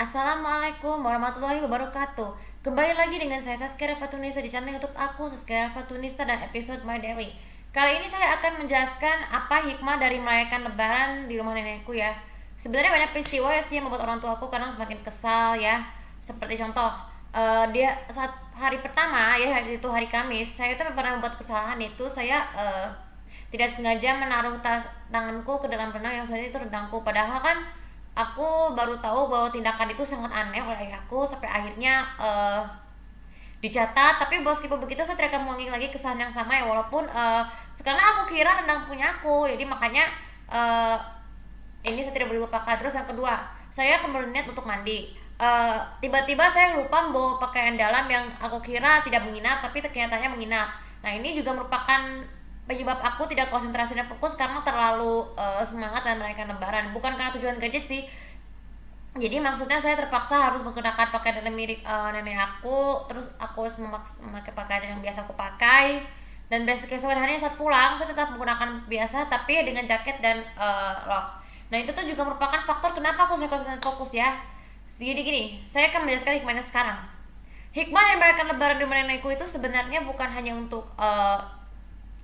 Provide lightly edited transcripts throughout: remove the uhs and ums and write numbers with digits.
Assalamualaikum warahmatullahi wabarakatuh. Kembali lagi dengan saya Saskia Fatunisa di channel YouTube aku Saskia Fatunisa dan episode My Diary. Kali ini saya akan menjelaskan apa hikmah dari merayakan Lebaran di rumah nenekku ya. Sebenarnya banyak peristiwa ya sih yang membuat orang tuaku kadang semakin kesal ya. Seperti contoh, dia saat hari pertama ya, hari itu hari Kamis, saya tuh pernah membuat kesalahan itu saya tidak sengaja menaruh tanganku ke dalam rendang yang sebenarnya itu rendangku, padahal kan aku baru tahu bahwa tindakan itu sangat aneh oleh ayahku sampai akhirnya dicatat. Tapi meskipun begitu saya tidak akan mengulangi lagi kesalahan yang sama ya, walaupun sekarang aku kira rendang punya aku, jadi makanya uh, ini saya tidak boleh lupakan. Terus yang kedua, saya kembali niat untuk mandi. Tiba-tiba saya lupa membawa pakaian dalam yang aku kira tidak menginap tapi ternyata menginap. Nah ini juga merupakan penyebab aku tidak konsentrasi dan fokus karena terlalu semangat dan merayakan Lebaran, bukan karena tujuan gadget sih. Jadi maksudnya saya terpaksa harus menggunakan pakaian yang mirip nenek aku, terus aku harus memakai pakaian yang biasa aku pakai, dan besok keesokan harinya saat pulang saya tetap menggunakan biasa tapi dengan jaket dan rok. Nah itu tuh juga merupakan faktor kenapa aku sering konsen fokus ya. Jadi gini, saya akan menjelaskan hikmahnya sekarang. Hikmah dari merayakan Lebaran di rumah nenekku itu sebenarnya bukan hanya untuk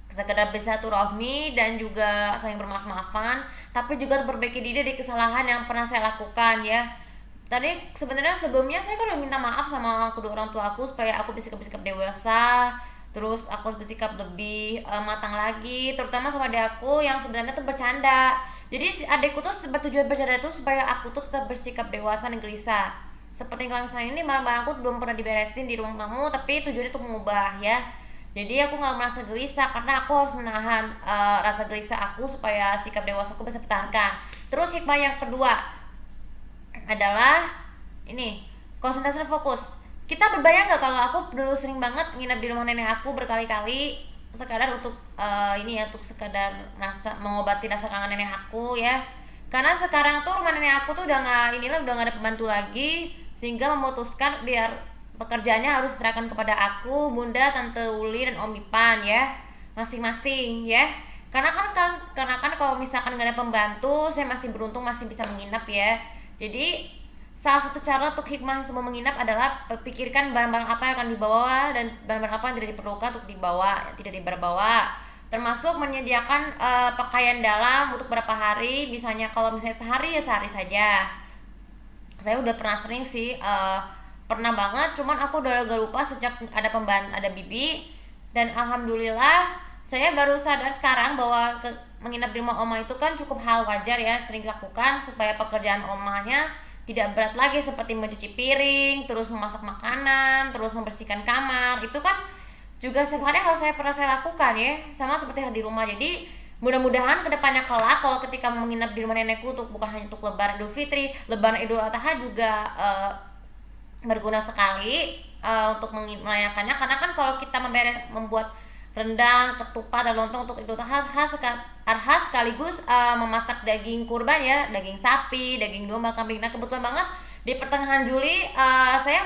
sekedar bersilaturahmi dan juga saling bermaaf-maafan, tapi juga untuk perbaiki diri dari kesalahan yang pernah saya lakukan ya. Tadi sebenarnya sebelumnya saya kan udah minta maaf sama kedua orang tua aku supaya aku bisa bersikap dewasa, terus aku harus bersikap lebih matang lagi, terutama sama adik aku yang sebenarnya tuh bercanda. Jadi si adikku tuh bertujuan bercanda tuh supaya aku tuh tetap bersikap dewasa dan gelisah. Seperti yang kalian ini, barang-barangku belum pernah diberesin di ruang tamu, tapi tujuannya tuh mengubah ya. Jadi aku nggak merasa gelisah karena aku harus menahan rasa gelisah aku supaya sikap dewasa aku bisa pertahankan. Terus hikmah yang kedua adalah ini, konsentrasi dan fokus. Kita berbayang nggak kalau aku dulu sering banget nginep di rumah nenek aku berkali-kali sekadar untuk ini ya, untuk sekadar mengobati rasa kangen nenek aku ya. Karena sekarang tuh rumah nenek aku tuh udah nggak ada pembantu lagi, sehingga memutuskan biar pekerjaannya harus diserahkan kepada aku, bunda, tante Uli dan om Ipan ya, masing-masing ya. Karena kan kalau misalkan nggak ada pembantu, saya masih beruntung masih bisa menginap ya. Jadi salah satu cara untuk hikmah sebelum menginap adalah pikirkan barang-barang apa yang akan dibawa dan barang-barang apa yang tidak diperlukan untuk dibawa, yang tidak dibawa. Termasuk menyediakan pakaian dalam untuk beberapa hari. Misalnya misalnya sehari ya sehari saja. Saya udah pernah sering sih, pernah banget, cuman aku udah agak lupa sejak ada bibi. Dan alhamdulillah saya baru sadar sekarang bahwa menginap di rumah oma itu kan cukup hal wajar ya, sering dilakukan supaya pekerjaan omanya tidak berat lagi, seperti mencuci piring, terus memasak makanan, terus membersihkan kamar. Itu kan juga setiap hari harus saya lakukan ya, sama seperti hal di rumah. Jadi mudah-mudahan kedepannya kelak kalau ketika menginap di rumah nenekku, untuk bukan hanya untuk Lebaran Idul Fitri, Lebaran Idul Adha juga berguna sekali untuk merayakannya. Karena kan kalau kita membuat rendang, ketupat, dan lontong untuk Idul Adha sekaligus memasak daging kurban ya, daging sapi, daging domba, kambing. Nah kebetulan banget di pertengahan Juli saya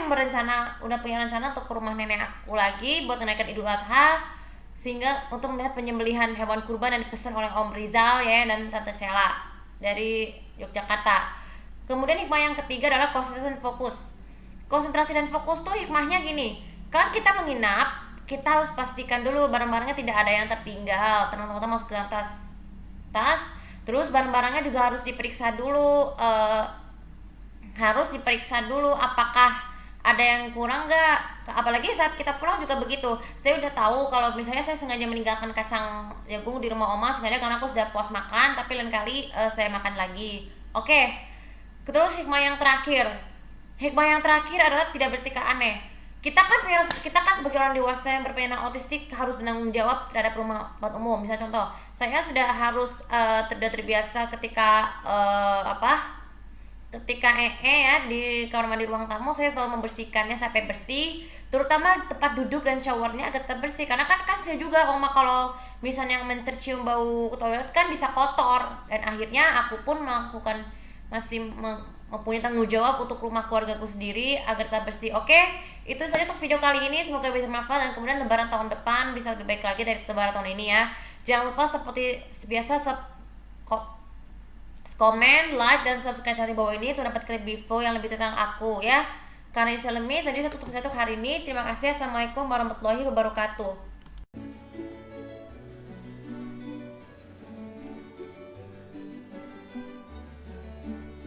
udah punya rencana untuk ke rumah nenek aku lagi buat menaikkan Idul Adha, sehingga untuk melihat penyembelihan hewan kurban yang dipesan oleh Om Rizal ya dan Tante Sheila dari Yogyakarta. Kemudian hikmah yang ketiga adalah konsentrasi dan fokus. Konsentrasi dan fokus tuh hikmahnya gini, kan kita menginap, kita harus pastikan dulu barang-barangnya tidak ada yang tertinggal, terutama masuk ke dalam tas. Terus barang-barangnya juga harus diperiksa dulu, apakah ada yang kurang nggak. Apalagi saat kita pulang juga begitu. Saya udah tahu kalau misalnya saya sengaja meninggalkan kacang jagung di rumah oma, sengaja karena aku sudah puas makan, tapi lain kali saya makan lagi. Oke. Terus hikmah yang terakhir adalah tidak bersikap aneh. Kita kan sebagai orang dewasa yang berpenyakit autistik harus bertanggung jawab terhadap rumah umum. Misal contoh, saya sudah harus sudah terbiasa ketika ya di kamar mandi ruang tamu, saya selalu membersihkannya sampai bersih, terutama tempat duduk dan showernya agar tetap bersih. Karena kan kasihan juga oma kalau misalnya tercium bau toilet kan bisa kotor, dan akhirnya aku pun mempunyai tanggung jawab untuk rumah keluargaku sendiri agar tetap bersih. Oke, itu saja untuk video kali ini, semoga bisa bermanfaat dan kemudian Lebaran tahun depan bisa lebih baik lagi dari Lebaran tahun ini ya. Jangan lupa seperti biasa Comment, like, dan subscribe channel di bawah ini untuk dapat klip Bivo yang lebih tentang aku ya. Karena ini Lemis, jadi saya tutup hari ini. Terima kasih. Assalamualaikum warahmatullahi wabarakatuh.